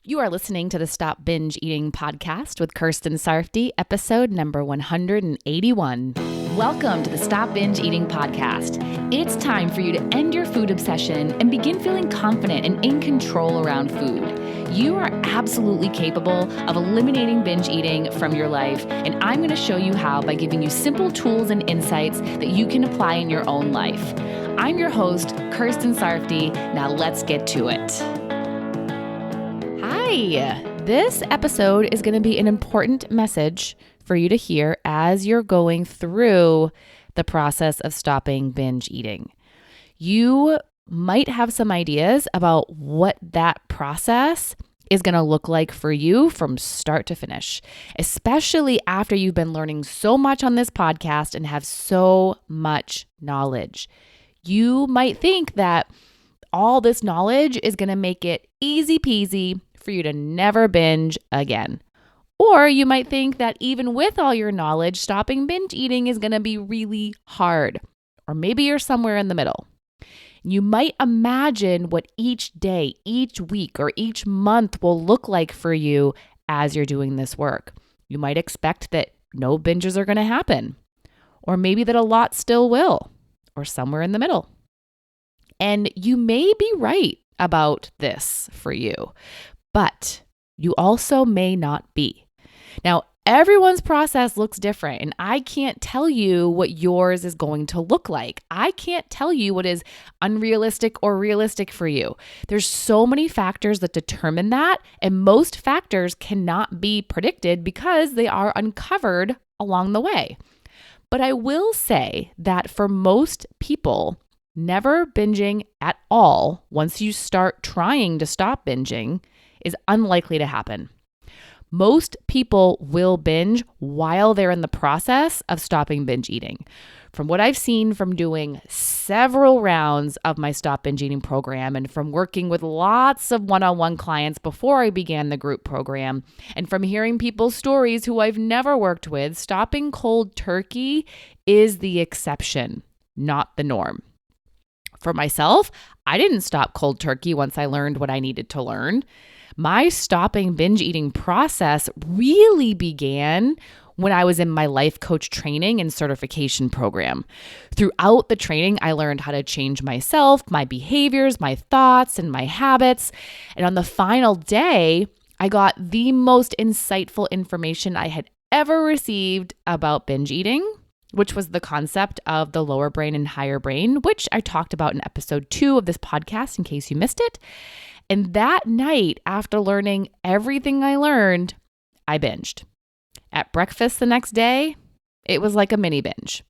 You are listening to the Stop Binge Eating podcast with Kirsten Sarfty, episode number 181. Welcome to the Stop Binge Eating podcast. It's time for you to end your food obsession and begin feeling confident and in control around food. You are absolutely capable of eliminating binge eating from your life, and I'm going to show you how by giving you simple tools and insights that you can apply in your own life. I'm your host, Kirsten Sarfty. Now let's get to it. Hi, this episode is going to be an important message for you to hear as you're going through the process of stopping binge eating. You might have some ideas about what that process is going to look like for you from start to finish, especially after you've been learning so much on this podcast and have so much knowledge. You might think that all this knowledge is going to make it easy peasy for you to never binge again. Or you might think that even with all your knowledge, stopping binge eating is going to be really hard. Or maybe you're somewhere in the middle. You might imagine what each day, each week, or each month will look like for you as you're doing this work. You might expect that no binges are going to happen. Or maybe that a lot still will. Or somewhere in the middle. And you may be right about this for you. But you also may not be. Now, everyone's process looks different, and I can't tell you what yours is going to look like. I can't tell you what is unrealistic or realistic for you. There's so many factors that determine that, and most factors cannot be predicted because they are uncovered along the way. But I will say that for most people, never binging at all once you start trying to stop binging is unlikely to happen. Most people will binge while they're in the process of stopping binge eating. From what I've seen from doing several rounds of my Stop Binge Eating program and from working with lots of one-on-one clients before I began the group program, and from hearing people's stories who I've never worked with, stopping cold turkey is the exception, not the norm. For myself, I didn't stop cold turkey once I learned what I needed to learn. My stopping binge eating process really began when I was in my life coach training and certification program. Throughout the training, I learned how to change myself, my behaviors, my thoughts, and my habits. And on the final day, I got the most insightful information I had ever received about binge eating, which was the concept of the lower brain and higher brain, which I talked about in episode 2 of this podcast in case you missed it. And that night, after learning everything I learned, I binged. At breakfast the next day, it was like a mini binge.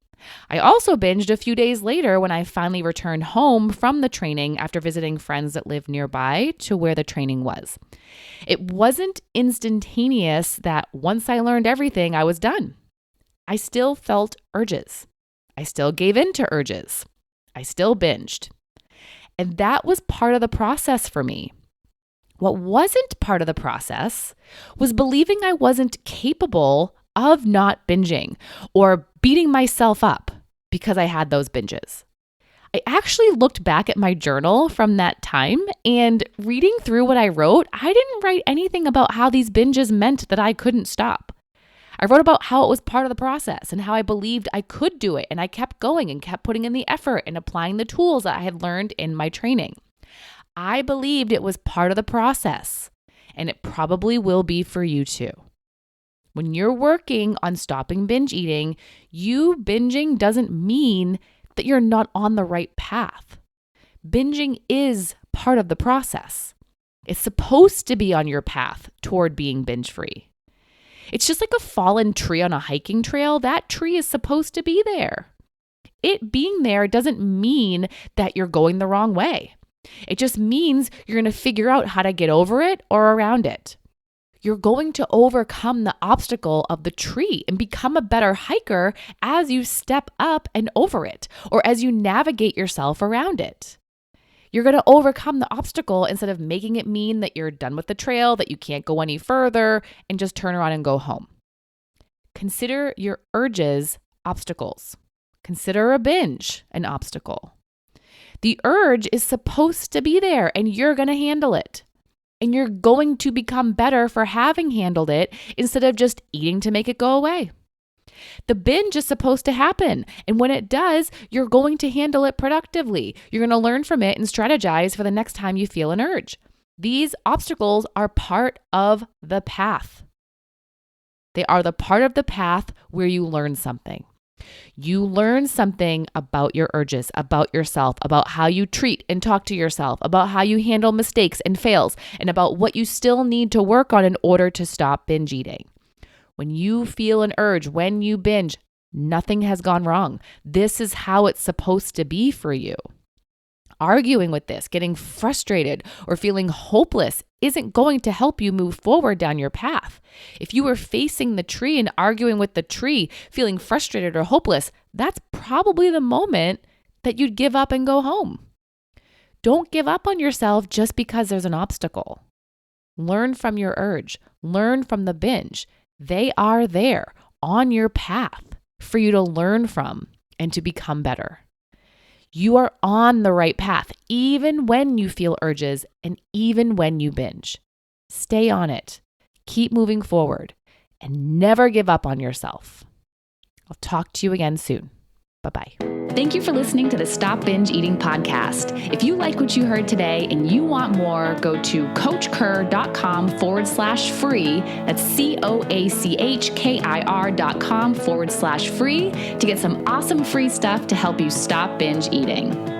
I also binged a few days later when I finally returned home from the training after visiting friends that lived nearby to where the training was. It wasn't instantaneous that once I learned everything, I was done. I still felt urges. I still gave in to urges. I still binged. And that was part of the process for me. What wasn't part of the process was believing I wasn't capable of not binging or beating myself up because I had those binges. I actually looked back at my journal from that time, and reading through what I wrote, I didn't write anything about how these binges meant that I couldn't stop. I wrote about how it was part of the process and how I believed I could do it, and I kept going and kept putting in the effort and applying the tools that I had learned in my training. I believed it was part of the process, and it probably will be for you too. When you're working on stopping binge eating, you binging doesn't mean that you're not on the right path. Binging is part of the process. It's supposed to be on your path toward being binge-free. It's just like a fallen tree on a hiking trail. That tree is supposed to be there. It being there doesn't mean that you're going the wrong way. It just means you're going to figure out how to get over it or around it. You're going to overcome the obstacle of the tree and become a better hiker as you step up and over it, or as you navigate yourself around it. You're going to overcome the obstacle instead of making it mean that you're done with the trail, that you can't go any further, and just turn around and go home. Consider your urges obstacles. Consider a binge an obstacle. The urge is supposed to be there, and you're going to handle it. And you're going to become better for having handled it instead of just eating to make it go away. The binge is supposed to happen. And when it does, you're going to handle it productively. You're going to learn from it and strategize for the next time you feel an urge. These obstacles are part of the path. They are the part of the path where you learn something. You learn something about your urges, about yourself, about how you treat and talk to yourself, about how you handle mistakes and fails, and about what you still need to work on in order to stop binge eating. When you feel an urge, when you binge, nothing has gone wrong. This is how it's supposed to be for you. Arguing with this, getting frustrated, or feeling hopeless isn't going to help you move forward down your path. If you were facing the tree and arguing with the tree, feeling frustrated or hopeless, that's probably the moment that you'd give up and go home. Don't give up on yourself just because there's an obstacle. Learn from your urge. Learn from the binge. They are there on your path for you to learn from and to become better. You are on the right path, even when you feel urges and even when you binge. Stay on it. Keep moving forward and never give up on yourself. I'll talk to you again soon. Bye-bye. Thank you for listening to the Stop Binge Eating podcast. If you like what you heard today and you want more, go to coachkir.com/free. That's COACHKIR.com/free to get some awesome free stuff to help you stop binge eating.